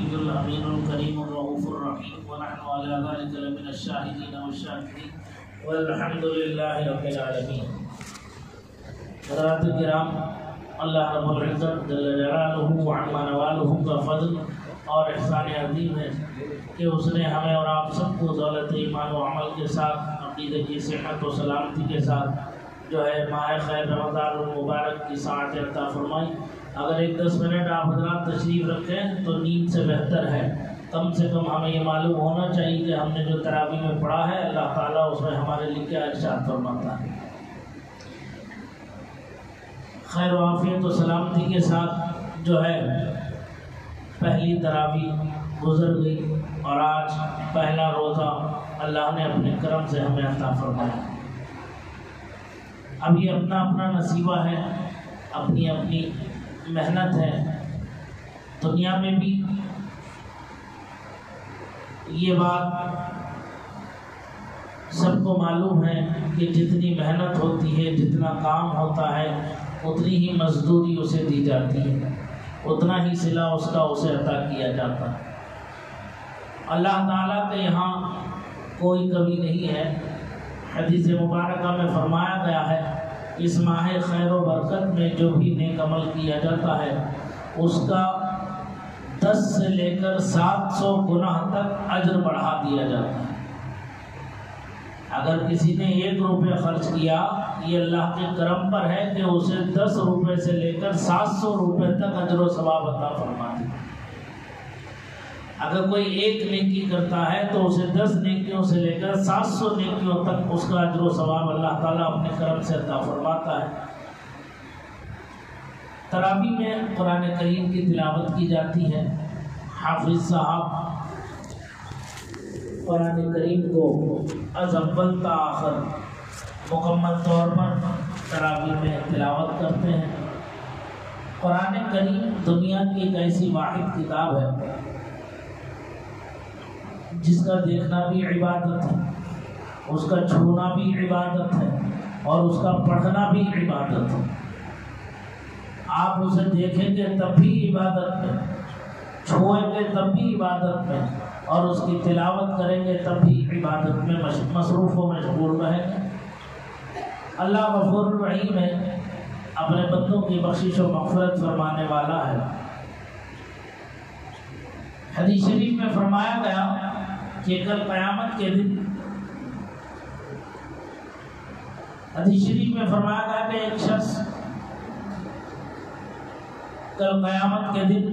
العزيز الأمين الكريم الرؤوف الرحيم ونحن على ذلك لمن الشاهدين والشاكرين والحمد لله رب العالمين. حضرات کرام، اللہ رب العزت جل جلالہ وعما نوالہ کا فضل اور احسان عظیم ہے کہ اس نے ہمیں اور آپ سب کو دولت ایمان و عمل کے ساتھ عقیدے کی صحت و سلامتی کے ساتھ جو ہے ماہ خیر رمضان المبارک کی ساعت عطا فرمائی. اگر 10 منٹ آپ حضرات تشریف رکھیں تو نیند سے بہتر ہے. کم سے کم ہمیں یہ معلوم ہونا چاہیے کہ ہم نے جو تراویح میں پڑھا ہے اللہ تعالیٰ اس میں ہمارے لیے کیا ارشاد فرماتا ہے. خیر و عافیت و سلامتی کے ساتھ جو ہے پہلی تراویح گزر گئی اور آج پہلا روزہ اللہ نے اپنے کرم سے ہمیں عطا فرمایا. اب یہ اپنا اپنا نصیبہ ہے، اپنی اپنی محنت ہے. دنیا میں بھی یہ بات سب کو معلوم ہے کہ جتنی محنت ہوتی ہے، جتنا کام ہوتا ہے، اتنی ہی مزدوری اسے دی جاتی ہے، اتنا ہی صلہ اس کا اسے عطا کیا جاتا ہے. اللہ تعالیٰ کے یہاں کوئی کمی نہیں ہے. حدیث مبارکہ میں فرمایا گیا ہے اس ماہ خیر و برکت میں جو بھی نیک عمل کیا جاتا ہے اس کا 10 سے لے کر 700 گناہ تک اجر بڑھا دیا جاتا ہے. اگر کسی نے 1 روپے خرچ کیا، یہ اللہ کے کرم پر ہے کہ اسے 10 روپے سے لے کر 700 روپے تک اجر و ثواب عطا فرماتی ہے. اگر کوئی 1 نیکی کرتا ہے تو اسے 10 نیکیوں سے لے کر 700 نیکیوں تک اس کا اجر و ثواب اللہ تعالیٰ اپنے کرم سے عطا فرماتا ہے. تراویح میں قرآن کریم کی تلاوت کی جاتی ہے. حافظ صاحب قرآن کریم کو از اول تا آخر مکمل طور پر تراویح میں تلاوت کرتے ہیں. قرآن کریم دنیا کی ایک ایسی واحد کتاب ہے جس کا دیکھنا بھی عبادت ہے، اس کا چھونا بھی عبادت ہے اور اس کا پڑھنا بھی عبادت ہے. آپ اسے دیکھیں گے تب بھی عبادت میں، چھوئیں گے تب بھی عبادت میں، اور اس کی تلاوت کریں گے تب بھی عبادت میں مصروف و مشغول رہیں گے. اللہ غفور الرحیم ہے، اپنے بندوں کی بخشش و مغفرت فرمانے والا ہے. حدیث شریف میں فرمایا گیا کہ کل قیامت کے دن، حدیث شریف میں فرمایا گیا کہ ایک شخص کل قیامت کے دن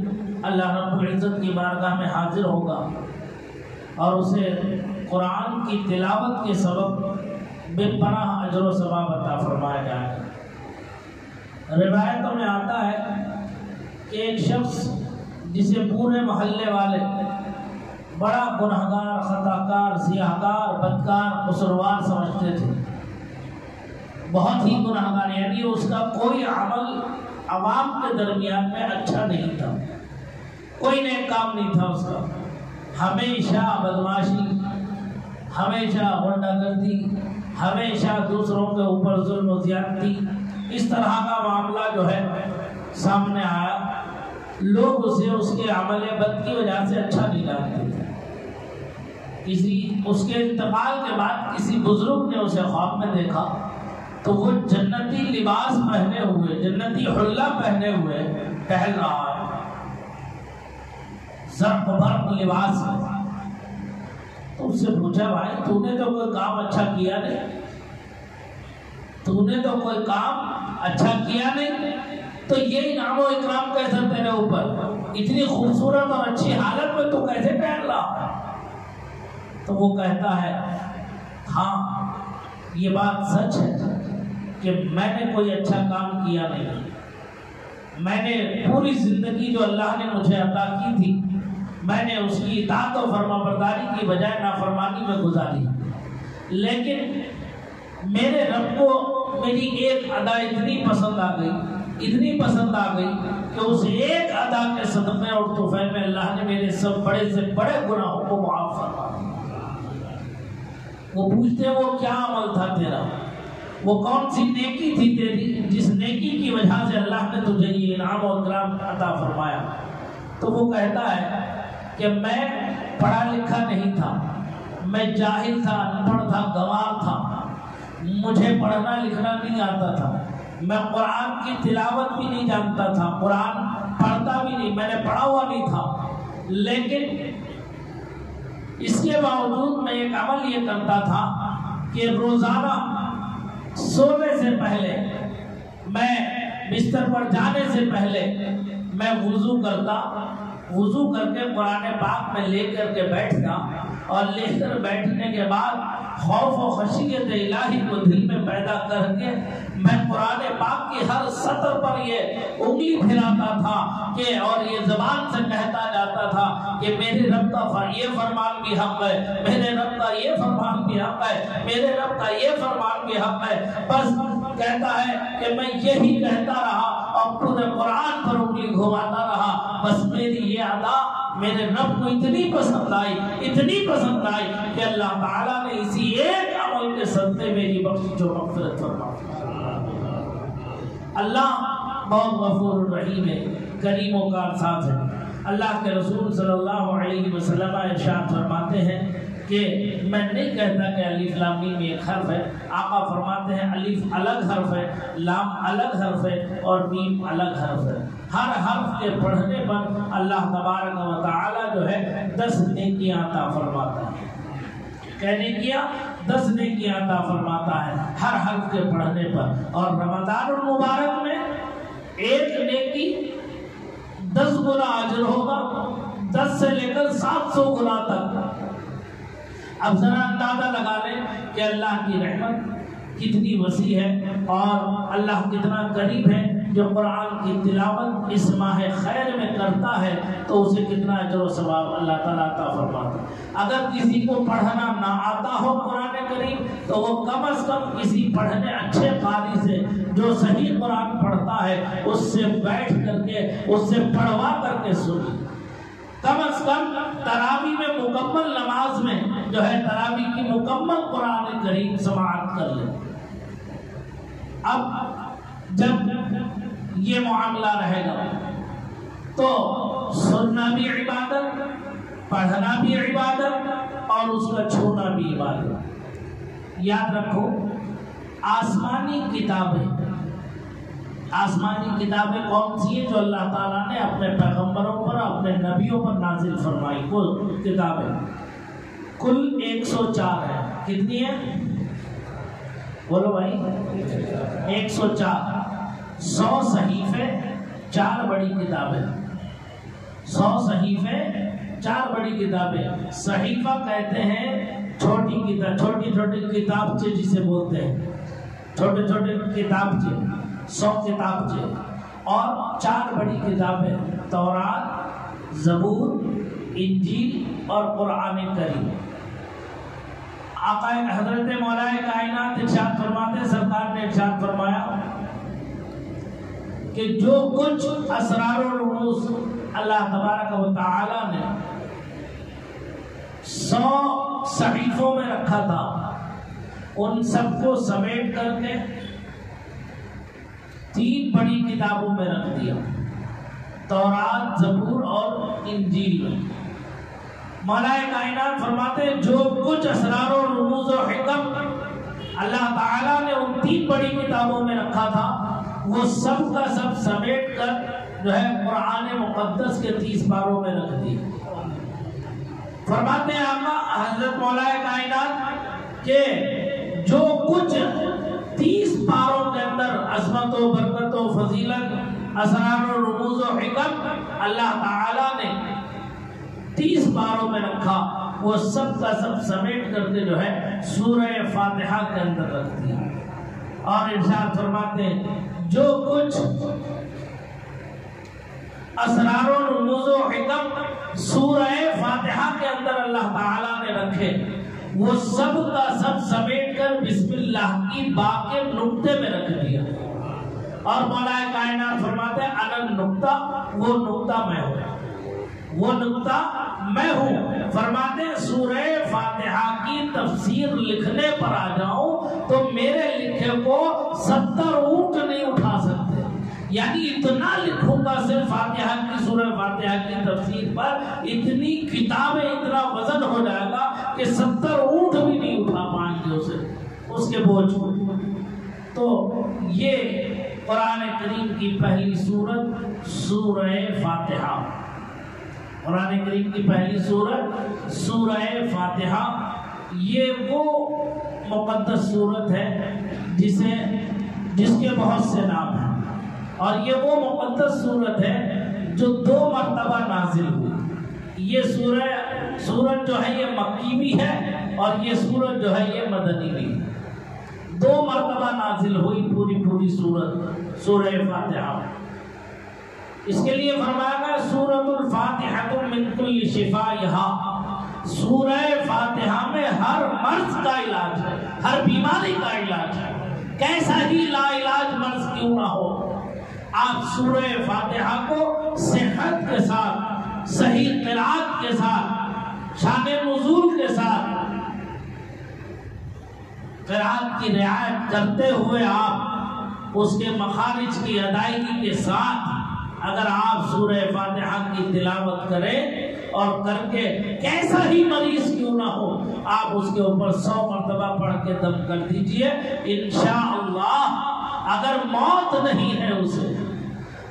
اللہ رب العزت کی بارگاہ میں حاضر ہوگا اور اسے قرآن کی تلاوت کے سبب بے پناہ اجر و ثواب عطا فرمایا جائے گا. روایتوں میں آتا ہے کہ ایک شخص جسے پورے محلے والے بڑا گنہگار، خطاکار، سیاہکار، بدکار، قصوروار سمجھتے تھے، بہت ہی گنہگار، یعنی اس کا کوئی عمل عوام کے درمیان میں اچھا نہیں تھا، کوئی نیک کام نہیں تھا اس کا. ہمیشہ بدمعاشی، ہمیشہ غنڈہ گردی، ہمیشہ دوسروں کے اوپر ظلم و زیادتی، اس طرح کا معاملہ جو ہے سامنے آیا. لوگ اسے اس کے عمل بد کی وجہ سے اچھا نہیں جانتے تھے. اس کے انتقال کے بعد کسی بزرگ نے اسے خواب میں دیکھا تو وہ جنتی لباس پہنے ہوئے، جنتی حلہ پہنے ہوئے ٹہل رہا ہے، زرق برق لباس میں. تو اس سے پوچھا بھائی تو نے تو کوئی کام اچھا کیا نہیں، تو نے تو کوئی کام اچھا کیا نہیں، تو یہ انعام و اکرام کیسے تیرے اوپر، اتنی خوبصورت اور اچھی حالت میں تو کیسے ٹہل رہا؟ تو وہ کہتا ہے ہاں یہ بات سچ ہے کہ میں نے کوئی اچھا کام کیا نہیں، میں نے پوری زندگی جو اللہ نے مجھے عطا کی تھی میں نے اس کی اطاعت و فرما برداری کی بجائے نافرمانی میں گزاری. لیکن میرے رب کو میری ایک ادا اتنی پسند آ گئی، اتنی پسند آ گئی کہ اس ایک ادا کے صدقے اور تحفے میں اللہ نے میرے سب بڑے سے بڑے گناہوں کو معاف فرما دیا. وہ پوچھتے ہیں وہ کیا عمل تھا تیرا، وہ کون سی نیکی تھی تیری جس نیکی کی وجہ سے اللہ نے تجھے یہ انعام و اکرام عطا فرمایا؟ تو وہ کہتا ہے کہ میں پڑھا لکھا نہیں تھا، میں جاہل تھا، ان پڑھ تھا، گنوار تھا، مجھے پڑھنا لکھنا نہیں آتا تھا، میں قرآن کی تلاوت بھی نہیں جانتا تھا، قرآن پڑھتا بھی نہیں، میں نے پڑھا ہوا نہیں تھا، لیکن اس کے باوجود میں ایک عمل یہ کرتا تھا کہ روزانہ سونے سے پہلے، میں بستر پر جانے سے پہلے میں وضو کرتا، وضو کر کے قرآن پاک میں لے کر کے بیٹھتا، اور لے کر بیٹھنے کے بعد خوف و خشیت الہی کو دل میں پیدا کر کے میں قرآن پاک کی ہر سطر پر یہ انگلی پھراتا تھا کہ اور یہ زبان سے کہتا جاتا تھا کہ میرے رب کا یہ فرمان بھی حق ہے، میرے رب کا یہ فرمان بھی حق ہے، میرے رب کا یہ فرمان بھی حق ہے۔ بس کہتا ہے کہ میں یہی کہتا رہا اور پورے قرآن پر انگلی گھماتا رہا۔ بس میری یہ ادا میرے رب کو اتنی پسند آئی، اتنی پسند آئی کہ اللہ تعالیٰ نے اسی ایک عمل کے صدقے میری بخشش و مغفرت فرمائی۔ اللہ بہت غفور الرحیم ہے، کریم و کارساز ہے۔ اللہ کے رسول صلی اللہ علیہ وسلم ارشاد فرماتے ہیں کہ میں نہیں کہتا کہ الف لام میم ایک حرف ہے، آقا فرماتے ہیں الف الگ حرف ہے، لام الگ حرف ہے اور میم الگ حرف ہے۔ ہر حرف کے پڑھنے پر اللہ تبارک و تعالی جو ہے 10 نیکیاں عطا فرماتا ہے۔ کہنے کیا 10 نیکیاں عطا فرماتا ہے ہر حرف کے پڑھنے پر۔ اور رمضان المبارک میں ایک نیکی 10 گنا اجر ہوگا، 10 سے لے کر 700 گنا تک۔ اب ذرا اندازہ لگا لیں کہ اللہ کی رحمت کتنی وسیع ہے اور اللہ کتنا قریب ہے۔ جو قرآن کی تلاوت اس ماہ خیر میں کرتا ہے تو اسے کتنا اجر و ثواب اللہ تعالیٰ عطا فرماتا ہے۔ اگر کسی کو پڑھنا نہ آتا ہو قرآن کریم تو وہ کم از کم کسی پڑھنے اچھے قاری سے جو صحیح قرآن پڑھتا ہے اس سے بیٹھ کر کے اس سے پڑھوا کر کے سنے۔ کم از کم تراویح میں مکمل نماز میں جو ہے تراویح کی مکمل قرآن کریم سماعت کر لے۔ اب جب یہ معاملہ رہے گا تو سننا بھی عبادت، پڑھنا بھی عبادت اور اس کا چھونا بھی عبادت۔ یاد رکھو آسمانی کتابیں کون سی ہیں جو اللہ تعالیٰ نے اپنے پیغمبروں پر اپنے نبیوں پر نازل فرمائی؟ وہ کتابیں کل 104 ہیں۔ کتنی ہیں؟ بولو بھائی 104۔ 100 صحیفے 4 بڑی کتابیں، 100 صحیفے 4 بڑی کتابیں۔ صحیفہ کہتے ہیں چھوٹی کتابچے جسے بولتے ہیں، چھوٹے کتابچے، 100 کتابچے اور 4 بڑی کتابیں، تورات، زبور، انجیل اور قرآن کریم۔ آقا حضرت مولا کائنات ارشاد فرماتے ہیں، سرکار نے ارشاد فرمایا کہ جو کچھ اسرار و رموز اللہ تبارک و تعالی نے 100 صحیفوں میں رکھا تھا ان سب کو سمیٹ کر کے 3 بڑی کتابوں میں رکھ دیا، تورات، زبور اور انجیل۔ مولا کائنات فرماتے ہیں جو کچھ اسرار و رموز و حکم اللہ تعالیٰ نے ان 3 بڑی کتابوں میں رکھا تھا وہ سب کا سب سمیٹ کر جو ہے قرآن مقدس کے 30 پاروں میں رکھ دی۔ فرماتے ہیں آقا حضرت مولا کائنات کہ جو کچھ 30 پاروں کے اندر عظمت و برکت و فضیلت، اسرار و رموز و حکم اللہ تعالیٰ نے 30 پاروں میں رکھا وہ سب کا سب سمیٹ کر کے جو ہے سورہ فاتحہ کے اندر رکھ دیا۔ اور ارشاد فرماتے ہیں جو کچھ اسرار و رموز و حکم سورہ فاتحہ کے اندر اللہ تعالیٰ نے رکھے وہ سب کا سب سمیٹ کر بسم اللہ کی با کے نقطے میں رکھ دیا۔ اور مولا کائنات فرماتے ہیں انا نقطہ، وہ نقطہ میں ہوں، وہ نقطہ میں ہوں۔ فرماتے ہیں سورہ فاتحہ کی تفسیر لکھنے پر آ جاؤں تو میرے لکھے کو 70 اونٹ نہیں اٹھا سکتے۔ یعنی اتنا لکھوں گا صرف فاتحہ کی، سورہ فاتحہ کی تفسیر پر اتنی کتابیں، اتنا وزن ہو جائے گا کہ 70 اونٹ بھی نہیں اٹھا پائیں گے اسے، اس کے بوجھ کو۔ تو یہ قرآن کریم کی پہلی سورت سورہ فاتحہ، قرآن کریم کی پہلی سورت سورہ فاتحہ، یہ وہ مقدس سورت ہے جس کے بہت سے نام ہیں، اور یہ وہ مقدس سورت ہے جو 2 مرتبہ نازل ہوئی۔ یہ سورت جو ہے یہ مکی بھی ہے، اور یہ سورت جو ہے یہ مدنی بھی ہے، 2 مرتبہ نازل ہوئی پوری سورت سورہ فاتحہ۔ اس کے لیے فرمایا گیا سورۃ الفاتحہ من کل شفائہا، سورہ فاتحہ میں ہر مرض کا علاج ہے، ہر بیماری کا علاج ہے، کیسا ہی لا علاج مرض کیوں نہ ہو، آپ سورہ فاتحہ کو صحت کے ساتھ، صحیح قرات کے ساتھ، شان نزول کے ساتھ، قرات کی رعایت کرتے ہوئے آپ اس کے مخارج کی ادائیگی کے ساتھ اگر آپ سورہ فاتحہ کی تلاوت کریں اور کر کے کیسا ہی مریض کیوں نہ ہو، آپ اس کے اوپر 100 مرتبہ پڑھ کے دم کر دیجئے، انشاءاللہ اگر موت نہیں ہے اسے،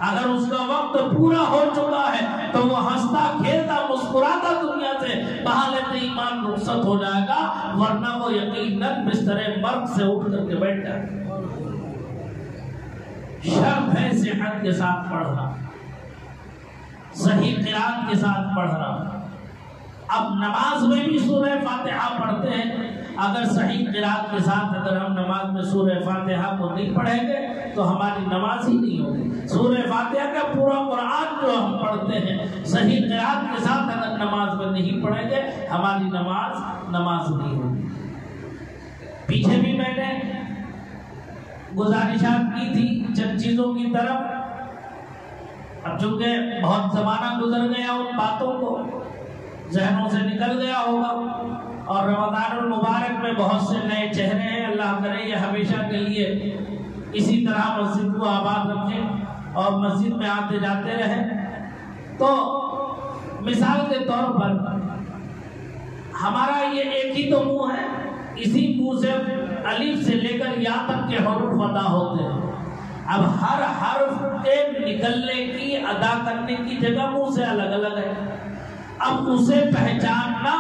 اگر اس کا وقت پورا ہو چکا ہے تو وہ ہنستا کھیلتا مسکراتا دنیا سے بحالت ایمان رخصت ہو جائے گا، ورنہ وہ یقیناً بستر مرگ سے اٹھ کر کے بیٹھ جائے گا۔ شرط ہے صحت کے ساتھ پڑھنا، صحیح قرات کے ساتھ پڑھنا۔ اب نماز میں بھی سورہ فاتحہ پڑھتے ہیں، اگر صحیح قرات کے ساتھ اگر ہم نماز میں سورہ فاتحہ کو نہیں پڑھیں گے تو ہماری نماز ہی نہیں ہوگی۔ سورہ فاتحہ کا پورا قرآن جو ہم پڑھتے ہیں صحیح قرات کے ساتھ اگر نماز میں نہیں پڑھیں گے ہماری نماز نہیں ہوگی۔ پیچھے بھی میں نے گزارشات کی تھی چند چیزوں کی طرف، اب چونکہ بہت زمانہ گزر گیا ان باتوں کو ذہنوں سے نکل گیا ہوگا، اور رمضان المبارک میں بہت سے نئے چہرے ہیں، اللہ کرے یہ ہمیشہ کے لیے اسی طرح مسجد کو آباد رکھے اور مسجد میں آتے جاتے رہے۔ تو مثال کے طور پر ہمارا یہ ایک ہی تو منہ ہے، اسی منہ سے الف سے لے کر یا تک کے حروف ادا ہوتے ہیں۔ اب ہر حرف کے نکلنے کی، ادا کرنے کی جگہ منہ سے الگ الگ ہے، اب اسے پہچاننا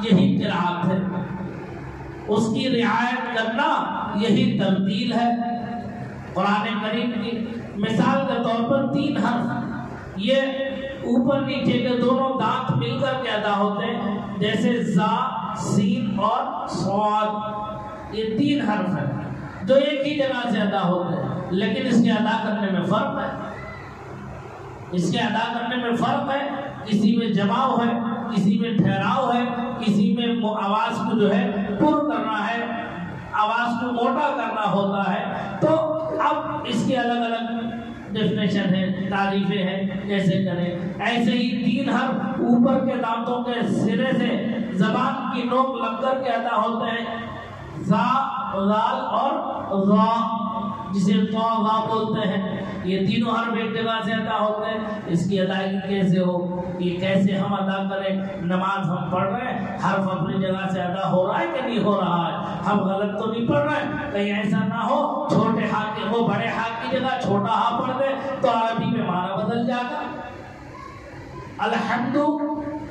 یہی قرات ہے، اس کی رعایت کرنا یہی ترتیل ہے۔ قرآن کریم کی مثال کے طور پر 3 حرف، یہ اوپر نیچے کے دونوں دانت مل کر کے ادا ہوتے ہیں، جیسے زا، سین اور صاد، یہ 3 حرف ہیں جو ایک ہی جگہ سے ادا ہوتے ہیں، لیکن اس کے ادا کرنے میں فرق ہے، اس کے ادا کرنے میں فرق ہے، کسی میں جماؤ ہے، کسی میں ٹھہراؤ ہے، کسی میں آواز کو جو ہے پر کرنا ہے، آواز کو موٹا کرنا ہوتا ہے۔ تو اب اس کے الگ الگ ڈیفینیشن ہے، تعریفیں ہیں، کیسے کریں۔ ایسے ہی 3 حرف اوپر کے دانتوں کے سرے سے زبان کی نوک لگ کر کے ادا ہوتے ہیں، زا، زال اور ضا، جسے طا بولتے ہیں، یہ تینوں حرف ایک جگہ سے ادا ہوتے ہیں۔ اس کی ادائیگی کیسے ہو، یہ کیسے ہم ادا کریں؟ نماز ہم پڑھ رہے ہیں، حرف اپنی جگہ سے ادا ہو رہا ہے کہ نہیں ہو رہا ہے؟ ہم غلط تو نہیں پڑھ رہے؟ کہیں ایسا نہ ہو چھوٹے ہا کے وہ بڑے ہا کی جگہ چھوٹا ہا پڑھ دے تو عربی میں معنی بدل جائے گا۔ الحمد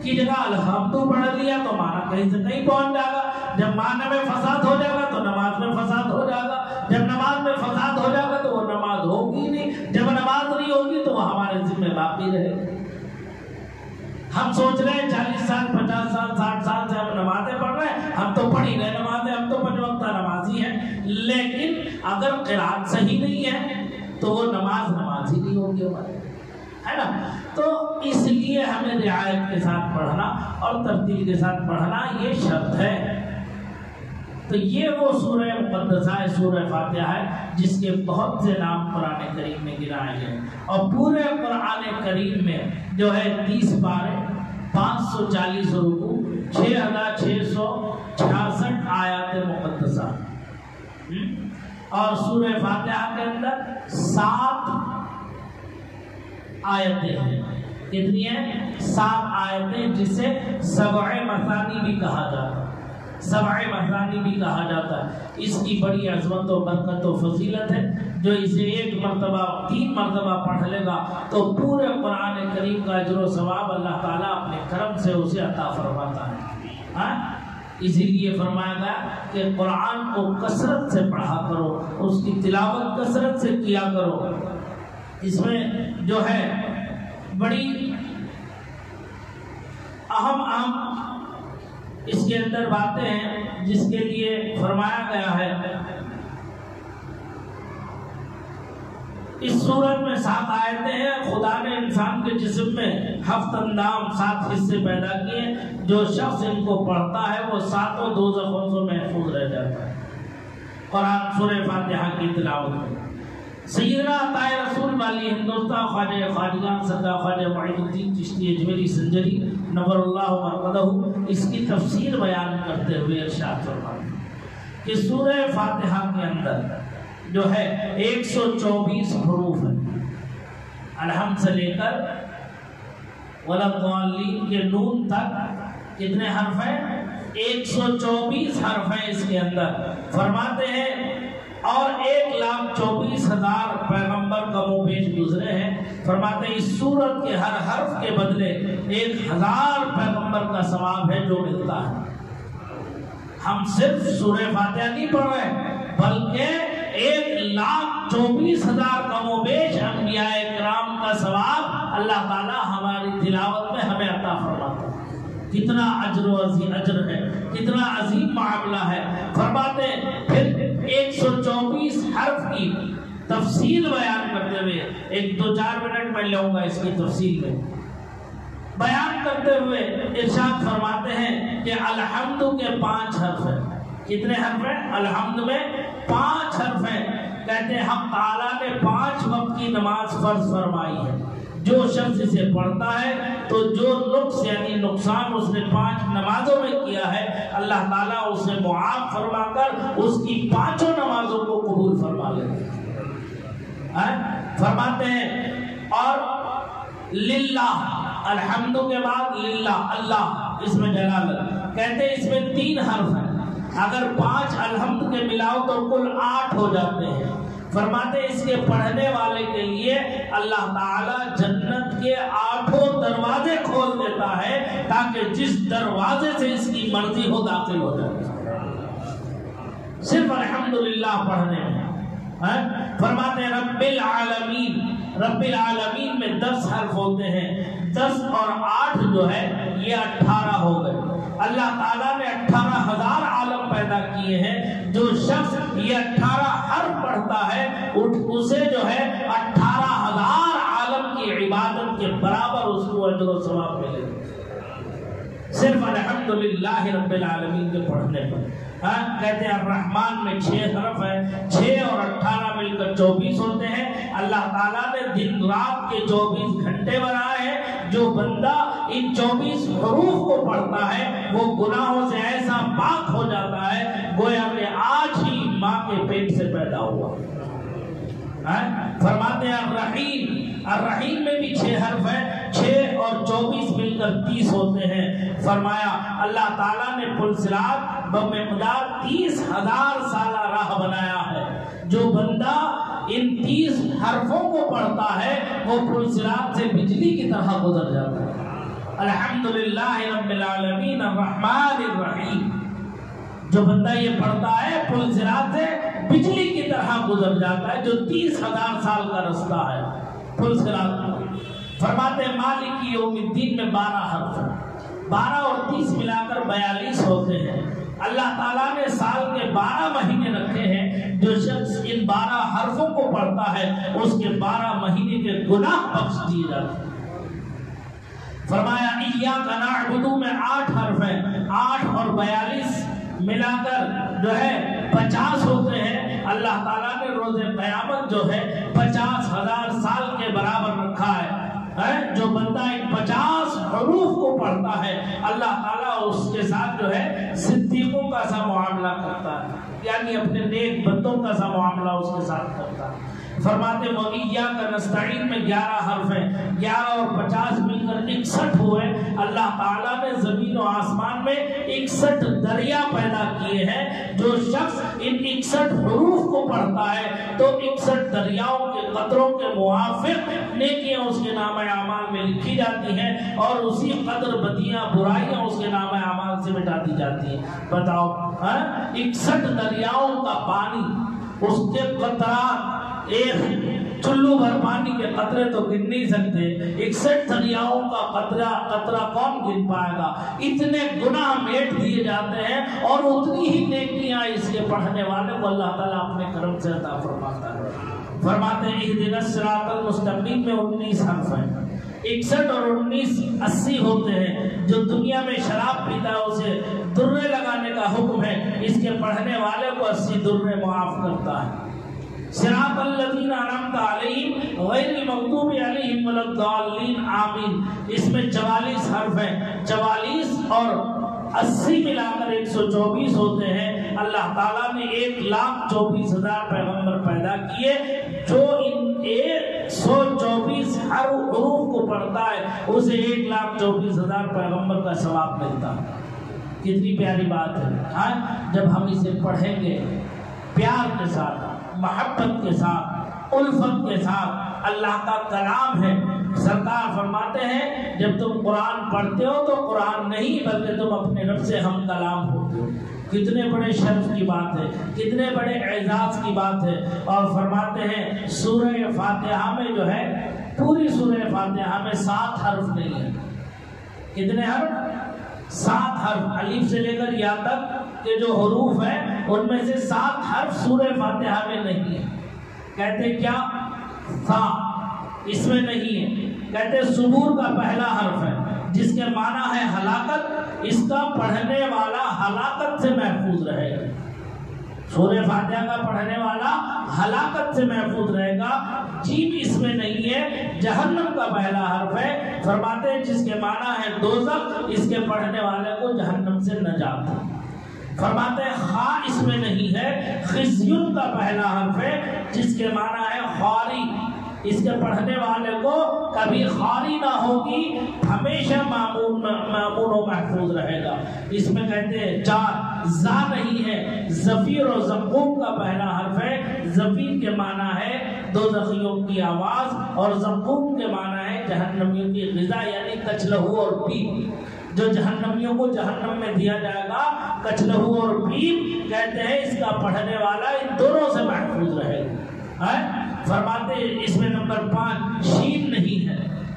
کی جگہ الحمد پڑھ لیا تو معنی کہیں سے کہیں پہنچ جائے گا۔ جب معنی میں فساد ہو جائے گا تو نماز میں فساد ہو جائے گا، جب نماز میں فساد ہو جائے گا تو وہ نماز ہوگی نہیں، جب نماز نہیں ہوگی تو وہ ہمارے ذمہ باقی رہے گی۔ ہم سوچ رہے ہیں 40 سال 50 سال 60 سال سے ہم نمازیں پڑھ رہے ہیں، ہم تو پڑھ ہی رہے نمازیں، ہم تو 5 وقتہ نمازی ہیں، لیکن اگر قرات صحیح نہیں ہے تو وہ نماز ہی نہیں ہوگی ہماری، ہے نا؟ تو اس لیے ہمیں رعایت کے ساتھ پڑھنا اور ترتیل کے ساتھ پڑھنا یہ شرط ہے۔ تو یہ وہ سورہ مقدسہ ہے، سورہ فاتحہ ہے، جس کے بہت سے نام قرآن کریم میں گنائے گئے، اور پورے قرآن کریم میں جو ہے 30 پارے، 540 رکوع، 6666 آیات مقدسہ، اور سورہ فاتحہ کے اندر 7 آیتیں ہیں. کتنی ہیں؟ 7 آیتیں، جسے سبع مثانی بھی کہا جاتا ہے. سبع مثانی بھی کہا جاتا ہے. اس کی بڑی عظمت و برکت و فضیلت ہے. جو اسے 1 مرتبہ 3 مرتبہ پڑھ لے گا تو پورے قرآن کریم کا اجر و ثواب اللہ تعالیٰ اپنے کرم سے اسے عطا فرماتا ہے. اسی لیے فرمایا گیا کہ قرآن کو کثرت سے پڑھا کرو، اس کی تلاوت کثرت سے کیا کرو. اس میں جو ہے بڑی اہم اس کے اندر باتیں ہیں جس کے لیے فرمایا گیا ہے. اس سورت میں 7 آیتیں ہیں. خدا نے انسان کے جسم میں 7 اندام 7 حصے پیدا کیے. جو شخص ان کو پڑھتا ہے وہ 7 دوزخوں سے محفوظ رہ جاتا ہے. قرآن سورہ فاتحہ کی تلاوت میں سیدنا عطا رسول والی ہندوستان خواجہ خواجگان سردار خواجہ معین الدین چشتی اجمیری سنجری نور اللہ مرقدہ اس کی تفسیر بیان کرتے ہوئے ارشاد فرماتے ہیں کہ سورہ فاتحہ کے اندر جو ہے 124 حروف ہیں. الحمد سے لے کر وَلَضَّالِّينَ کے نون تک کتنے حرف ہیں؟ 124 حرف ہیں اس کے اندر. فرماتے ہیں اور 1,24,000 پیغمبر کم و بیش گزرے ہیں. فرماتے ہیں اس سورت کے ہر حرف کے بدلے 1,000 پیغمبر کا ثواب ہے جو ملتا ہے. ہم صرف سورہ فاتحہ نہیں پڑھ رہے بلکہ 1,24,000 کم و بیش انبیاء کرام کا ثواب اللہ تعالیٰ ہماری تلاوت میں ہمیں عطا فرماتا ہے. کتنا اجر و عظیم اجر ہے، کتنا عظیم معاملہ ہے. فرماتے ہیں پھر 124 حرف کی تفصیل بیان کرتے ہوئے 1-2-4 منٹ میں لوں گا اس کی تفصیل میں بیان کرتے ہوئے ارشاد فرماتے ہیں کہ الحمد کے 5 حرف ہیں. کتنے حرف ہیں؟ الحمد میں 5 حرف ہیں. کہتے ہیں حق تعالیٰ نے 5 وقت کی نماز فرض فرمائی ہے. جو شخص اسے پڑھتا ہے تو جو نقص یعنی نقصان اس نے 5 نمازوں میں کیا ہے اللہ تعالیٰ اسے معاف فرما کر اس کی 5 نمازوں کو قبول فرما لیتے ہیں. فرماتے ہیں اور للہ الحمد کے بعد للہ اللہ اس میں جلالت. کہتے ہیں اس میں 3 حرف ہیں. اگر 5 الحمد کے ملاؤ تو کل 8 ہو جاتے ہیں. فرماتے اس کے پڑھنے والے کے لیے اللہ تعالیٰ جنت کے 8 دروازے کھول دیتا ہے تاکہ جس دروازے سے اس کی مرضی ہو داخل ہو جائے صرف الحمدللہ پڑھنے میں. فرماتے ہیں رب العالمین. رب العالمین میں 10 حرف ہوتے ہیں. 10 اور 8 جو ہے یہ 18 ہو گئے. اللہ تعالیٰ نے 18,000 عالم پیدا کیے ہیں. جو شخص یہ 18 حرف پڑھتا ہے اسے جو ہے 18,000 عالم کی عبادت کے برابر اس کو اجر و ثواب ملے صرف الحمدللہ رب العالمین کے پڑھنے پر. کہتے ہیں الرحمن میں 6 حرف ہیں. 6 اور 18 مل کر 24 ہوتے ہیں. اللہ تعالیٰ نے دن رات کے 24 گھنٹے بنائے ہیں. جو بندہ ان 24 حروف کو پڑھتا ہے وہ گناہوں سے ایسا پاک ہو جاتا ہے گویا کہ آج ہی ماں کے پیٹ سے پیدا ہوا. فرماتے ہیں الرحیم. الرحیم میں بھی 6 حرف ہیں. 6 اور 24 مل کر 30 ہوتے ہیں. فرمایا اللہ تعالیٰ نے پل صراط بمقدار 30,000 سالہ راہ بنایا ہے. جو بندہ ان 30 حرفوں کو پڑھتا ہے وہ پل صراط سے بجلی کی طرح گزر جاتا ہے. الحمدللہ رب العالمین الرحمن الرحیم. جو بندہ یہ پڑھتا ہے پل صراط سے بجلی کی طرح گزر جاتا ہے جو 30,000 سال کا رستہ ہے پل صراط. فرماتے ہیں مالک یوم الدین میں 12 حرف ہیں. 12 اور 30 ملا کر 42 ہوتے ہیں. اللہ تعالیٰ نے سال کے 12 مہینے رکھے ہیں. جو شخص ان 12 حرفوں کو پڑھتا ہے اس کے 12 مہینے کے گناہ بخش دیے جاتے ہیں. فرمایا ایاک نعبد میں 8 حرف ہیں. 8 اور 42 ملا کر جو ہے 50 ہوتے ہیں. اللہ تعالیٰ نے روز قیامت جو ہے 50,000 سال کے برابر رکھا ہے. جو بندہ ان 50 حروف کو پڑھتا ہے اللہ تعالیٰ اس کے ساتھ جو ہے صدیقوں کا سا معاملہ کرتا ہے یعنی اپنے نیک بندوں کا سا معاملہ اس کے ساتھ کرتا ہے. فرماتے وَإِيَّاكَ نَسْتَعِينُ میں 11 حرف ہیں، 11 اور 50 مل کر 61 ہوئے۔ اللہ تعالیٰ نے زمین و آسمان میں 61 دریا پیدا کیے ہیں۔ جو شخص ان 61 حروف کو پڑھتا ہے تو 61 دریاؤں کے قطروں کے موافق نیکیاں اس کے نامہ اعمال میں لکھی جاتی ہیں، اور اسی قدر بدیاں برائیاں اس کے نامہ اعمال سے مٹا دی جاتی ہیں۔ بتاؤ 61 دریاؤں کا پانی، اس کے قطرات، ایک چلو بھر پانی کے قطرے تو گن نہیں سکتے، 61 دریاؤں کا قطرہ کون گن پائے گا؟ اتنے گناہ میٹ دیے جاتے ہیں، اور اتنی ہی نیکیاں اس کے پڑھنے والے کو اللہ تعالیٰ اپنے کرم سے عطا فرماتا ہے۔ فرماتے ہیں اہدنا الصراط المستقیم میں 19 حرف ہیں، 61 اور 19 80 ہوتے ہیں۔ جو دنیا میں شراب پیتا ہے اسے درے لگانے کا حکم ہے، اس کے پڑھنے والے کو 80 درے معاف کرتا ہے۔ صراط الذین انعمت علیہم غیر المغضوب علیہم ولا الضالین آمین، اس میں 44 حرف ہیں، 44 اور 80 ملا کر 124 ہوتے ہیں۔ اللہ تعالیٰ نے 1,24,000 پیغمبر پیدا کیے، جو ان 124 حروف کو پڑھتا ہے اسے 1,24,000 پیغمبر کا ثواب ملتا ہے۔ کتنی پیاری بات ہے۔ جب ہم اسے پڑھیں گے پیار کے ساتھ، محبت کے ساتھ، الفت کے ساتھ، اللہ کا کلام ہے۔ سرکار فرماتے ہیں جب تم قرآن پڑھتے ہو تو قرآن نہیں بلکہ تم اپنے رب سے ہم کلام ہوتے ہو۔ کتنے بڑے شرف کی بات ہے، کتنے بڑے اعزاز کی بات ہے۔ اور فرماتے ہیں سورہ فاتحہ میں جو ہے، پوری سورہ فاتحہ میں 7 حرف نہیں ہیں۔ کتنے حرف؟ 7 حرف، الف سے لے کر یا تک کے جو حروف ہیں ان میں سے 7 حرف سورہ فاتحہ میں نہیں ہیں۔ کہتے کیا؟ سا اس میں نہیں ہے۔ کہتے سبور کا پہلا حرف ہے جس کے معنی ہے ہلاکت، اس کا پڑھنے والا ہلاکت سے محفوظ رہے گا۔ سورہ فاتحہ کا پڑھنے والا ہلاکت سے محفوظ رہے گا۔ جیم اس میں نہیں ہے۔ جہنم کا پہلا حرف ہے، فرماتے ہیں جس کے معنی ہے دوزخ، اس کے پڑھنے والے کو جہنم سے نجات۔ فرماتے ہیں خا اس میں نہیں ہے۔ خزیون کا پہلا حرف ہے جس کے معنی ہے خواری، اس کے پڑھنے والے کو کبھی خواری نہ ہوگی، ہمیشہ معمون و محفوظ رہے گا۔ اس میں کہتے ہیں 4 زا نہیں ہے۔ زفیر و زقوم کا پہلا حرف ہے۔ زفیر کے معنی ہے دوزخیوں کی آواز، اور زقوم کے معنی ہے جہنمیوں کی غذا، یعنی کچلہو اور پیپ۔ جو جہنمیوں کو جہنم میں دیا جائے گا، کچلہو اور پیپ، کہتے ہیں اس کا پڑھنے والا ان دونوں سے محفوظ رہے گا۔ فرماتے ہیں اس میں نمبر 5 شین نہیں ہے۔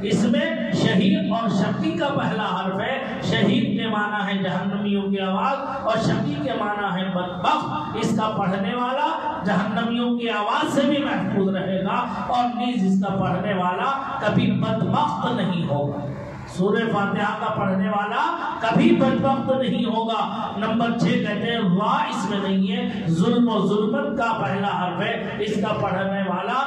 اس میں شہید اور شقی کا پہلا حرف ہے۔ شہید کے معنی ہے جہنمیوں کی آواز، اور شقی کے معنی ہے بدبخت۔ اس کا پڑھنے والا جہنمیوں کی آواز سے بھی محفوظ رہے گا، اور نیز اس کا پڑھنے والا کبھی بدبخت نہیں ہوگا۔ سورہ فاتحہ کا پڑھنے والا کبھی بدبخت نہیں ہوگا۔ نمبر 6 کہتے ہیں وا اس میں نہیں ہے۔ ظلم و ظلمت کا پہلا حرف ہے، اس کا پڑھنے والا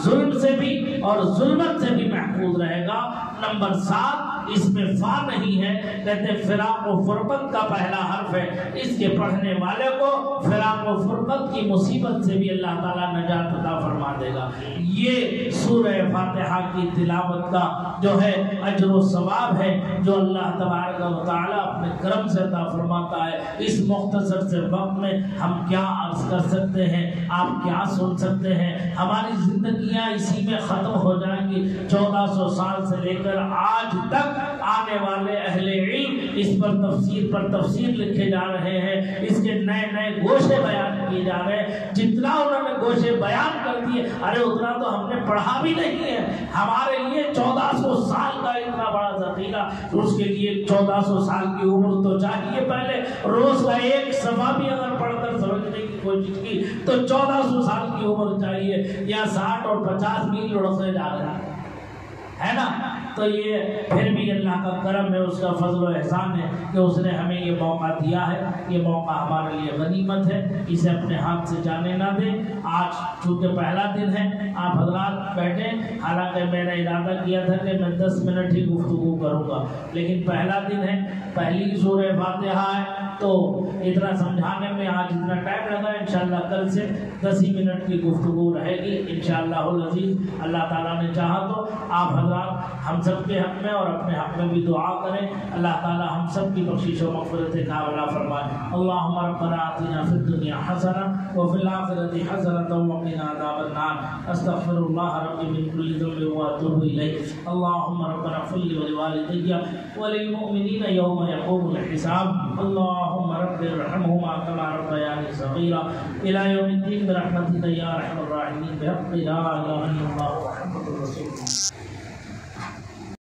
ظلم سے بھی اور ظلمت سے بھی محفوظ رہے گا۔ نمبر 7 اس میں فا نہیں ہے، کہتے ہیں فراق و فرقت کا پہلا حرف ہے، اس کے پڑھنے والے کو فراق و فرقت کی مصیبت سے بھی اللہ تعالیٰ نجات عطا فرما دے گا۔ یہ سورہ فاتحہ کی تلاوت کا جو ہے اجر و ثواب ہے، جو اللہ تبارک و تعالیٰ اپنے کرم سے عطا فرماتا ہے۔ اس مختصر سے وقت میں ہم کیا عرض کر سکتے ہیں، آپ کیا سن سکتے ہیں؟ ہماری زندگیاں اسی میں ختم ہو جائیں گی۔ 1400 سال سے لے کر آج تک آنے والے اہل علم اس پر تفسیر لکھے جا رہے ہیں، اس کے نئے نئے گوشے بیان کیے جا رہے ہیں۔ جتنا انہوں نے گوشے بیان کر دیے، ارے اتنا تو ہم نے پڑھا بھی نہیں ہے۔ ہمارے لیے 1400 سال کا اتنا بڑا ذخیرہ، اس کے لیے 1400 سال کی عمر تو چاہیے۔ پہلے روز کا ایک صفحہ بھی اگر پڑھ کر سمجھنے کی کوشش کی تو 1400 سال کی عمر چاہیے، یا 60 اور 50 میل لڑکتے جا رہے ہیں، ہے نا؟ تو یہ پھر بھی اللہ کا کرم ہے، اس کا فضل و احسان ہے کہ اس نے ہمیں یہ موقع دیا ہے۔ یہ موقع ہمارے لیے غنیمت ہے، اسے اپنے ہاتھ سے جانے نہ دیں۔ آج چونکہ پہلا دن ہے، آپ حضرات بیٹھیں، حالانکہ میں نے ارادہ کیا تھا کہ میں 10 منٹ ہی گفتگو کروں گا، لیکن پہلا دن ہے، پہلی سورہ فاتحہ ہے، تو اتنا سمجھانے میں آج اتنا ٹائم لگا۔ انشاءاللہ کل سے 10 ہی منٹ کی گفتگو رہے گی انشاءاللہ العزیز۔ اللہ تعالیٰ نے چاہا تو آپ حضرات ہم سب کے حق میں اور اپنے حق میں بھی دعا کریں، اللہ تعالیٰ ہم سب کی بخشش و مغفرت کا عطا فرمائے۔ اللہم ربنا آتنا فی الدنیا حسنہ وفی الآخرۃ حسنۃ وقنا عذاب النار۔ استغفر اللہ ربی من کل ذنب واتوب الیہ۔ اللہم ربنا اغفر لی ولوالدی وللمؤمنین یوم یقوم الحساب۔ اللہم رب ارحمہما کما ربیانی صغیرا الی یوم الدین برحمتک یا ارحم الراحمین بحق لا الہ الا اللہ محمد رسول اللہ۔